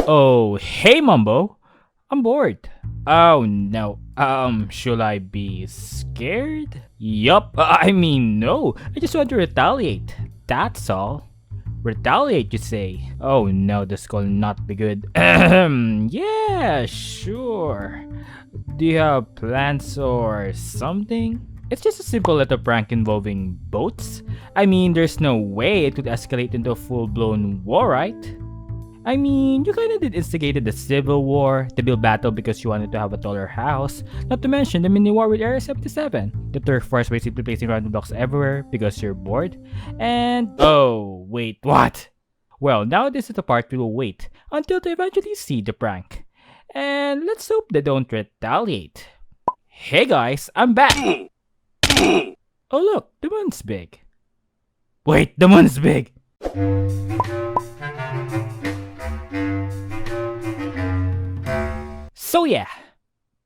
Oh, hey Mumbo. I'm bored. Oh no. Should I be scared? Yup. I mean, no. I just want to retaliate. That's all. Retaliate, you say? Oh no, this will not be good. Yeah, sure. Do you have plans or something? It's just a simple little prank involving boats. I mean, there's no way it could escalate into a full-blown war, right? I mean, you kinda did instigated the Civil War, the Bill Battle because you wanted to have a taller house, not to mention the mini war with Area 77, the turf force basically placing random blocks everywhere because you're bored, and oh, wait, what? Well, now this is the part we will wait until they eventually see the prank. And let's hope they don't retaliate. Hey guys, I'm back! Oh look, the moon's big. Wait, the moon's big! So yeah,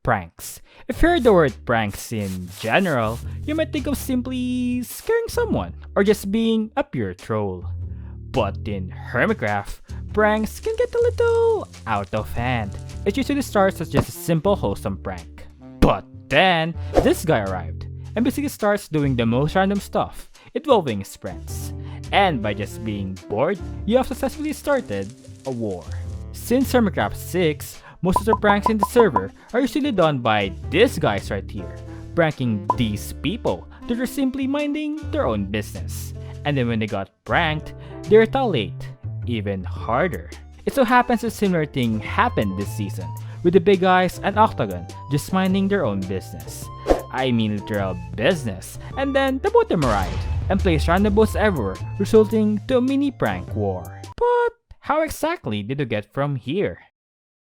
pranks. If you heard the word pranks in general, you might think of simply scaring someone or just being a pure troll. But in Hermitcraft, pranks can get a little out of hand. It usually starts as just a simple wholesome prank. But then, this guy arrived and basically starts doing the most random stuff involving his friends. And by just being bored, you have successfully started a war. Since Hermitcraft 6, most of the pranks in the server are usually done by these guys right here, pranking these people that are simply minding their own business. And then when they got pranked, they retaliate even harder. It so happens a similar thing happened this season, with the big guys and Octagon just minding their own business. I mean literal business. And then the Boatem arrived and placed random boats everywhere, resulting to a mini prank war. But how exactly did we get from here?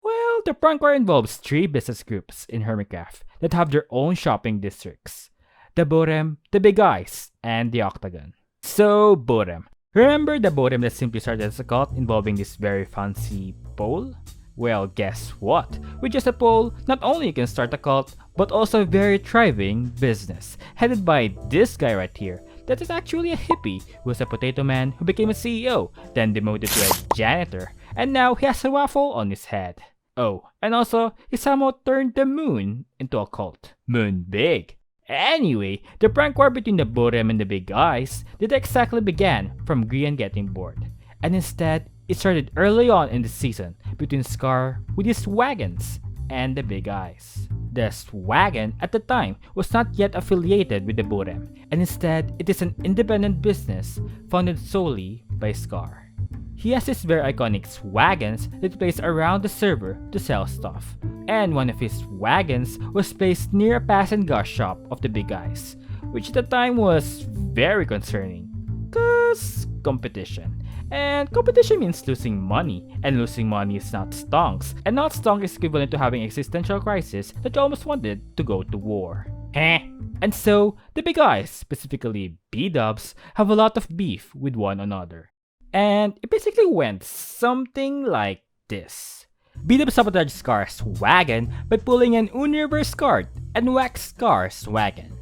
Well, the prank war involves 3 business groups in Hermitcraft that have their own shopping districts. The Boatem, the Big Eyes, and the Octagon. So, Boatem. Remember the Boatem that simply started as a cult involving this very fancy pole? Well, guess what? With just a pole, not only you can start a cult, but also a very thriving business, headed by this guy right here, that is actually a hippie who was a potato man who became a CEO, then demoted to a janitor, and now he has a waffle on his head. Oh, and also, he somehow turned the moon into a cult. Moon big. Anyway, the prank war between the Boatem and the Big Eyes did exactly began from Grian getting bored. And instead, it started early on in the season between Scar with his wagons and the Big Eyes. The wagon at the time was not yet affiliated with the Boatem, and instead it is an independent business founded solely by Scar. He has his very iconic wagons that he placed around the server to sell stuff, and one of his wagons was placed near a pass and gas shop of the Big Eyes, which at the time was very concerning, cause competition. And competition means losing money, and losing money is not stonks, and not stonk is equivalent to having existential crisis that you almost wanted to go to war. Heh? And so, the Big Eyes, specifically B-dubs, have a lot of beef with one another. And it basically went something like this. B-dubs sabotaged Scar's wagon by pulling an universe card and waxed Scar's wagon.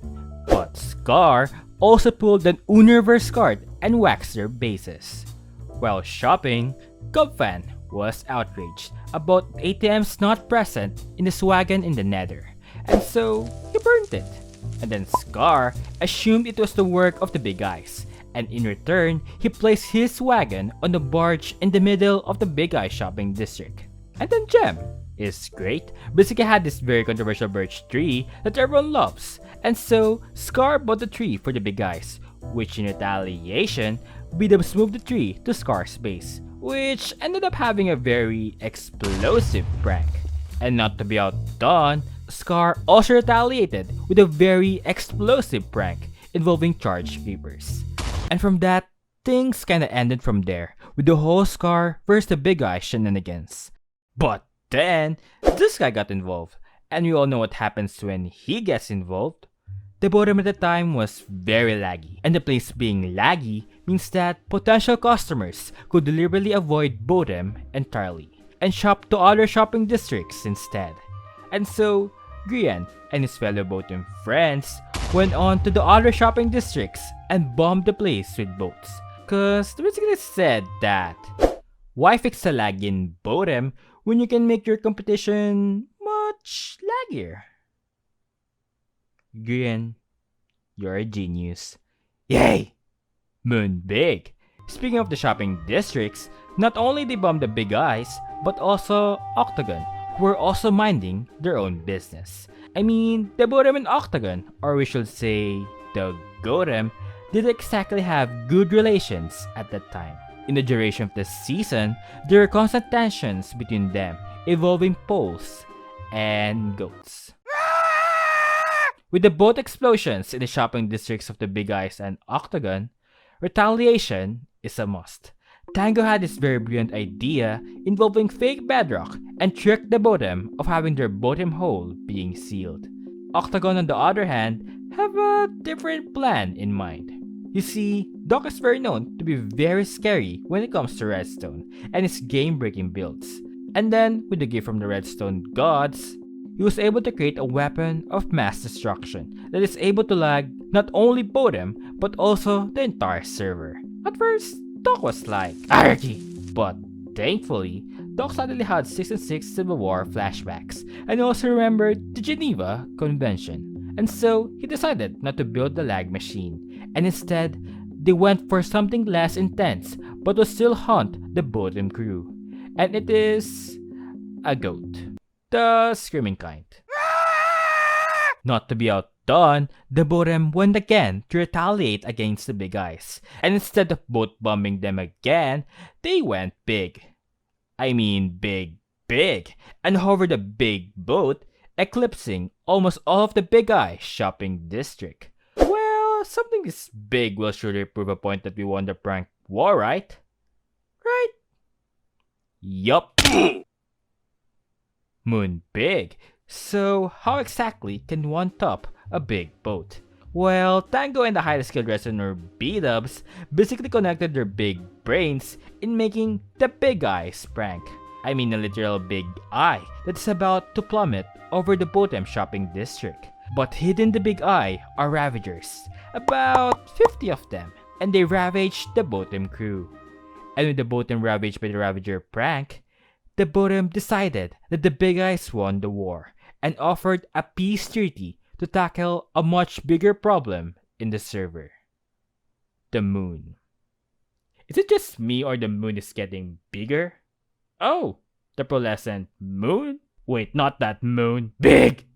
But Scar also pulled an universe card and waxed their bases. While shopping, Gubfan was outraged about ATMs not present in his wagon in the Nether, and so he burned it. And then Scar assumed it was the work of the Big Eyes, and in return, he placed his wagon on the barge in the middle of the Big Eye shopping district. And then Gem is great, basically had this very controversial birch tree that everyone loves, and so Scar bought the tree for the Big Eyes, which in retaliation, B-dubs moved the tree to Scar's base, which ended up having a very explosive prank. And not to be outdone, Scar also retaliated with a very explosive prank involving charge creepers. And from that, things kinda ended from there, with the whole Scar versus the Big Eye shenanigans. But then, this guy got involved, and we all know what happens when he gets involved. The Boatem at the time was very laggy, and the place being laggy means that potential customers could deliberately avoid Boatem entirely, and shop to other shopping districts instead. And so, Grian and his fellow Boatem friends went on to the other shopping districts and bombed the place with boats, cause they basically said that, Why fix a lag in Boatem when you can make your competition much laggier? Grian, you're a genius. Yay! Moon big. Speaking of the shopping districts, not only they bomb the Big Eyes, but also Octagon, who are also minding their own business. I mean, the Boatem and Octagon, or we should say, the Goatem, didn't exactly have good relations at that time. In the duration of the season, there were constant tensions between them, involving poles and goats. With the boat explosions in the shopping districts of the Big Eyes and Octagon, retaliation is a must. Tango had this very brilliant idea involving fake bedrock and tricked the Boatem of having their Boatem hole being sealed. Octagon, on the other hand, have a different plan in mind. You see, Doc is very known to be very scary when it comes to redstone and his game-breaking builds. And then, with the gift from the redstone gods, he was able to create a weapon of mass destruction that is able to lag not only Boatem, but also the entire server. At first, Doc was like, anarchy! But thankfully, Doc suddenly had Season 6 Civil War flashbacks and also remembered the Geneva Convention. And so, he decided not to build the lag machine, and instead, they went for something less intense but will still haunt the Boatem crew. And it is a goat. The screaming kind. Not to be outdone, the Boatem went again to retaliate against the Big Eyes, and instead of boat bombing them again, they went big. I mean big, and hovered a big boat, eclipsing almost all of the Big Eye shopping district. Well, something this big will surely prove a point that we won the prank war, right? Right? Yup. Moon big. So, how exactly can one top a big boat? Well, Tango and the highly skilled wrestler B-Dubs basically connected their big brains in making the Big Eyes prank. I mean a literal big eye that's about to plummet over the Boatem shopping district. But hidden the Big Eye are Ravagers, about 50 of them, and they ravaged the Boatem crew. And with the Boatem ravaged by the Ravager prank, the Boatem decided that the Big Eyes won the war and offered a peace treaty to tackle a much bigger problem in the server. The moon. Is it just me or the moon is getting bigger? Oh, the pearlescent moon? Wait, not that moon. Big!